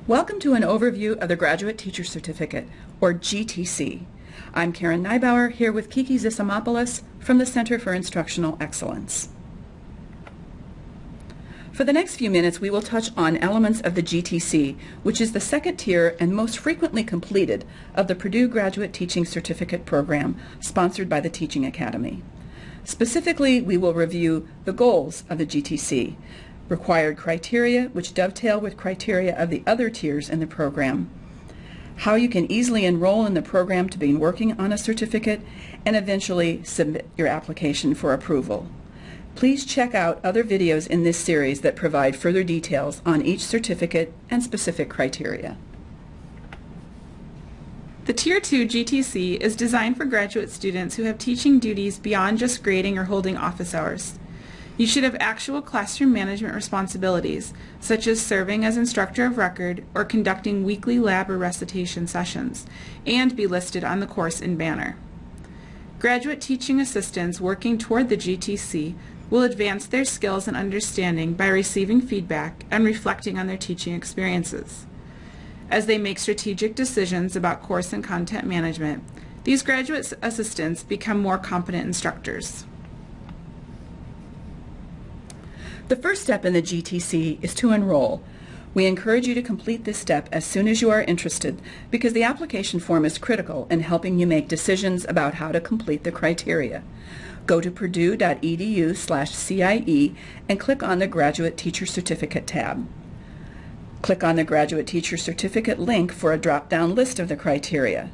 Welcome to an overview of the Graduate Teacher Certificate, or GTC. I'm Karen Neibauer, here with Kiki Zissimopoulos from the Center for Instructional Excellence. For the next few minutes, we will touch on elements of the GTC, which is the second tier and most frequently completed of the Purdue Graduate Teaching Certificate Program, sponsored by the Teaching Academy. Specifically, we will review the goals of the GTC, required criteria, which dovetail with criteria of the other tiers in the program, how you can easily enroll in the program to begin working on a certificate, and eventually submit your application for approval. Please check out other videos in this series that provide further details on each certificate and specific criteria. The Tier 2 GTC is designed for graduate students who have teaching duties beyond just grading or holding office hours. You should have actual classroom management responsibilities, such as serving as instructor of record or conducting weekly lab or recitation sessions, and be listed on the course in banner. Graduate teaching assistants working toward the GTC will advance their skills and understanding by receiving feedback and reflecting on their teaching experiences. As they make strategic decisions about course and content management, these graduate assistants become more competent instructors. The first step in the GTC is to enroll. We encourage you to complete this step as soon as you are interested because the application form is critical in helping you make decisions about how to complete the criteria. Go to purdue.edu/CIE and click on the Graduate Teacher Certificate tab. Click on the Graduate Teacher Certificate link for a drop-down list of the criteria.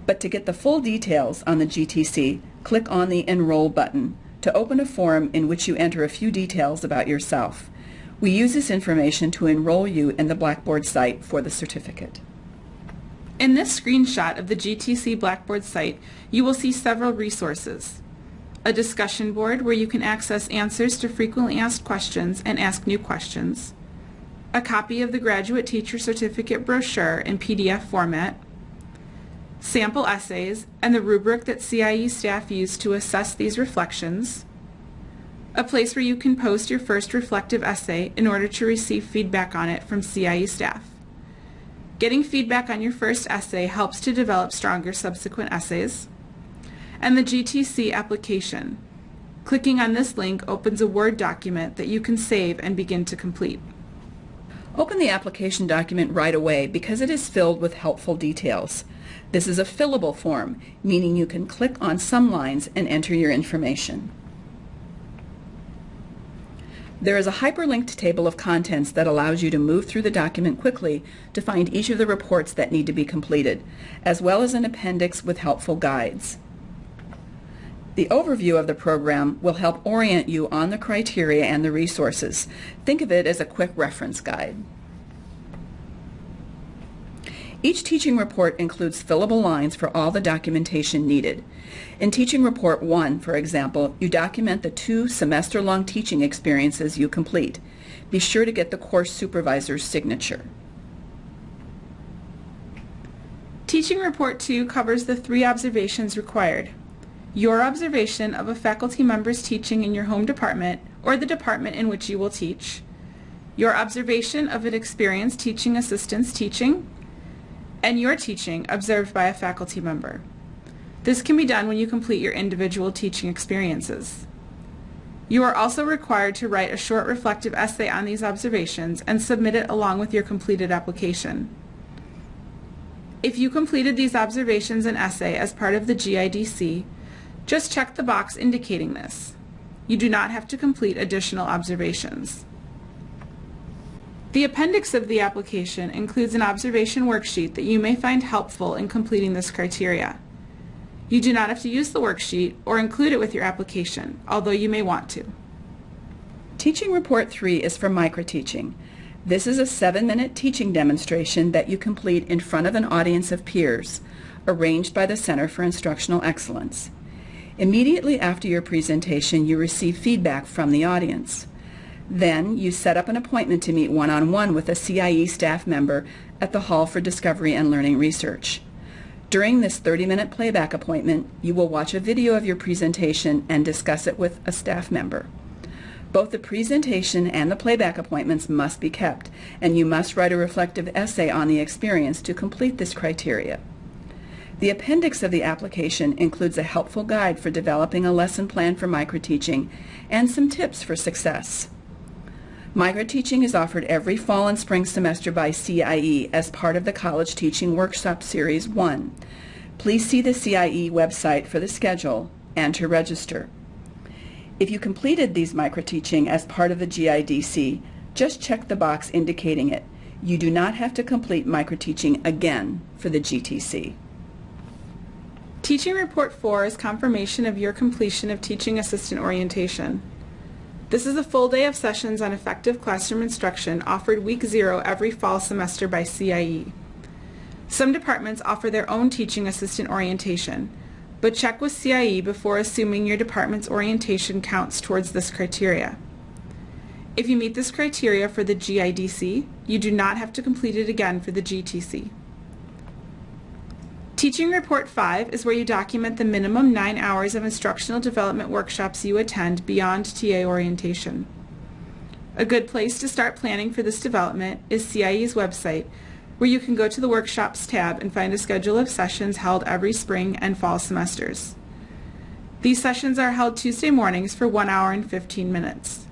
But to get the full details on the GTC, click on the Enroll button to open a form in which you enter a few details about yourself. We use this information to enroll you in the Blackboard site for the certificate. In this screenshot of the GTC Blackboard site, you will see several resources. A discussion board where you can access answers to frequently asked questions and ask new questions. A copy of the Graduate Teacher Certificate brochure in PDF format. Sample essays, and the rubric that CIE staff use to assess these reflections, a place where you can post your first reflective essay in order to receive feedback on it from CIE staff. Getting feedback on your first essay helps to develop stronger subsequent essays, and the GTC application. Clicking on this link opens a Word document that you can save and begin to complete. Open the application document right away because it is filled with helpful details. This is a fillable form, meaning you can click on some lines and enter your information. There is a hyperlinked table of contents that allows you to move through the document quickly to find each of the reports that need to be completed, as well as an appendix with helpful guides. The overview of the program will help orient you on the criteria and the resources. Think of it as a quick reference guide. Each teaching report includes fillable lines for all the documentation needed. In Teaching Report 1, for example, you document the 2 semester-long teaching experiences you complete. Be sure to get the course supervisor's signature. Teaching Report 2 covers the 3 observations required. Your observation of a faculty member's teaching in your home department or the department in which you will teach, your observation of an experienced teaching assistant's teaching, and your teaching observed by a faculty member. This can be done when you complete your individual teaching experiences. You are also required to write a short reflective essay on these observations and submit it along with your completed application. If you completed these observations and essay as part of the GIDC, just check the box indicating this. You do not have to complete additional observations. The appendix of the application includes an observation worksheet that you may find helpful in completing this criteria. You do not have to use the worksheet or include it with your application, although you may want to. Teaching Report 3 is for microteaching. This is a 7-minute teaching demonstration that you complete in front of an audience of peers, arranged by the Center for Instructional Excellence. Immediately after your presentation, you receive feedback from the audience. Then, you set up an appointment to meet one-on-one with a CIE staff member at the Hall for Discovery and Learning Research. During this 30-minute playback appointment, you will watch a video of your presentation and discuss it with a staff member. Both the presentation and the playback appointments must be kept, and you must write a reflective essay on the experience to complete this criteria. The appendix of the application includes a helpful guide for developing a lesson plan for microteaching and some tips for success. Microteaching is offered every fall and spring semester by CIE as part of the College Teaching Workshop Series 1. Please see the CIE website for the schedule and to register. If you completed these microteaching as part of the GIDC, just check the box indicating it. You do not have to complete microteaching again for the GTC. Teaching Report 4 is confirmation of your completion of teaching assistant orientation. This is a full day of sessions on effective classroom instruction offered week 0 every fall semester by CIE. Some departments offer their own teaching assistant orientation, but check with CIE before assuming your department's orientation counts towards this criteria. If you meet this criteria for the GIDC, you do not have to complete it again for the GTC. Teaching Report 5 is where you document the minimum 9 hours of instructional development workshops you attend beyond TA orientation. A good place to start planning for this development is CIE's website, where you can go to the Workshops tab and find a schedule of sessions held every spring and fall semesters. These sessions are held Tuesday mornings for 1 hour and 15 minutes.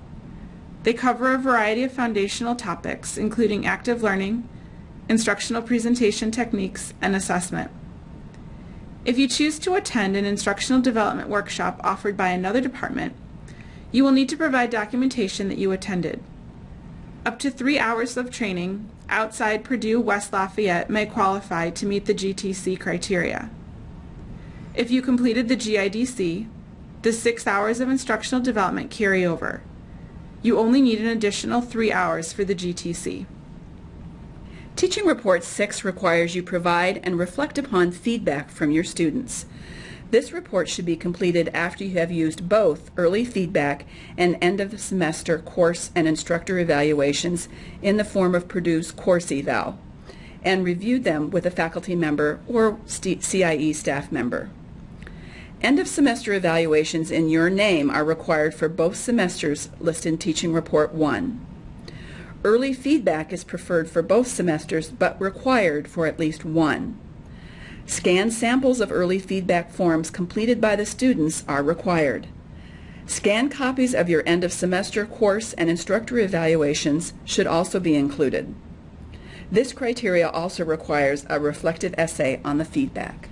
They cover a variety of foundational topics, including active learning, instructional presentation techniques, and assessment. If you choose to attend an instructional development workshop offered by another department, you will need to provide documentation that you attended. Up to 3 hours of training outside Purdue West Lafayette may qualify to meet the GTC criteria. If you completed the GIDC, the 6 hours of instructional development carry over. You only need an additional 3 hours for the GTC. Teaching Report 6 requires you provide and reflect upon feedback from your students. This report should be completed after you have used both early feedback and end of the semester course and instructor evaluations in the form of Purdue's course eval, and reviewed them with a faculty member or CIE staff member. End of semester evaluations in your name are required for both semesters listed in Teaching Report 1. Early feedback is preferred for both semesters but required for at least one. Scanned samples of early feedback forms completed by the students are required. Scanned copies of your end of semester course and instructor evaluations should also be included. This criteria also requires a reflective essay on the feedback.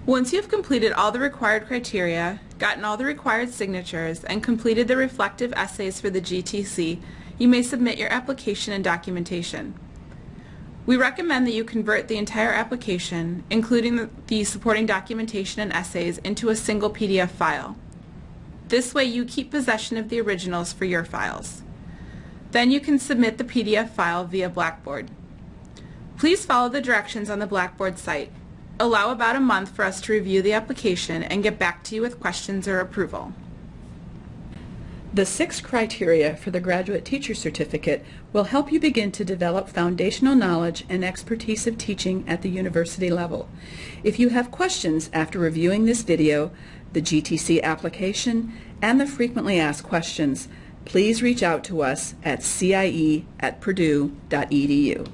Once you have completed all the required criteria, gotten all the required signatures, and completed the reflective essays for the GTC, you may submit your application and documentation. We recommend that you convert the entire application, including the supporting documentation and essays, into a single PDF file. This way you keep possession of the originals for your files. Then you can submit the PDF file via Blackboard. Please follow the directions on the Blackboard site. Allow about a month for us to review the application and get back to you with questions or approval. The 6 criteria for the Graduate Teacher Certificate will help you begin to develop foundational knowledge and expertise of teaching at the university level. If you have questions after reviewing this video, the GTC application, and the frequently asked questions, please reach out to us at cie@purdue.edu.